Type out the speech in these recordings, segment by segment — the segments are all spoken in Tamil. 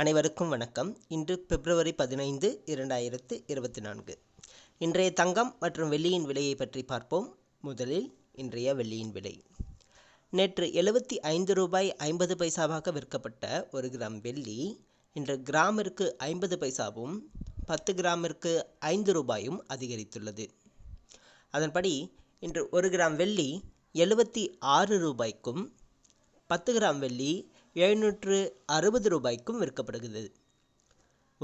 அனைவருக்கும் வணக்கம். இன்று பிப்ரவரி 15, 2024. இன்றைய தங்கம் மற்றும் வெள்ளியின் விலையை பற்றி பார்ப்போம். முதலில் இன்றைய வெள்ளியின் விலை. நேற்று 75 ரூபாய் 50 பைசாவாக விற்கப்பட்ட 1 கிராம் வெள்ளி இன்று கிராமிற்கு 50 பைசாவும் 10 கிராமிற்கு 5 ரூபாயும் அதிகரித்துள்ளது. அதன்படி இன்று 1 கிராம் வெள்ளி 76 ரூபாய்க்கும் 10 கிராம் வெள்ளி 760 ரூபாய்க்கும் விற்கப்படுகிறது.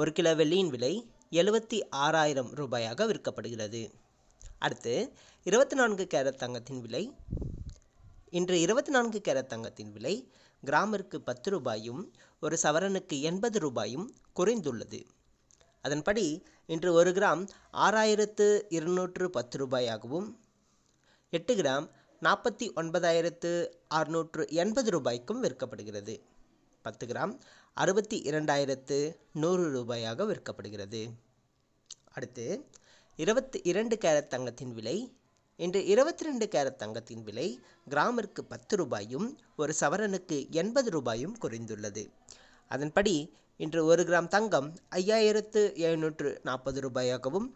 1 கிலோ வெள்ளியின் விலை 76,000 ரூபாயாக விற்கப்படுகிறது. அடுத்து 24 கேரட் தங்கத்தின் விலை. இன்று 24 கேரட் தங்கத்தின் விலை கிராமிற்கு 10 ரூபாயும் 1 சவரனுக்கு 80 ரூபாயும் குறைந்துள்ளது. அதன்படி இன்று 1 கிராம் 6,210 ரூபாயாகவும் 8 கிராம் 49,680 ரூபாய்க்கும் விற்கப்படுகிறது. 10 கிராம் 62,100 ரூபாயாக விற்கப்படுகிறது. அடுத்து 22 கேரட் தங்கத்தின் விலை. இன்று 22 கேரட் தங்கத்தின் விலை கிராமிற்கு 10 ரூபாயும் 1 சவரனுக்கு 80 ரூபாயும் குறைந்துள்ளது. அதன்படி இன்று 1 கிராம் தங்கம் 5,740 ரூபாயாகவும்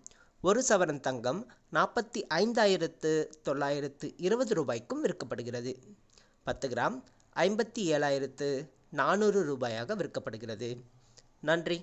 1 சவரன் தங்கம் 45,920 ரூபாய்க்கும் விற்கப்படுகிறது. 10 கிராம் 57,400 ரூபாயாக விற்கப்படுகிறது. நன்றி.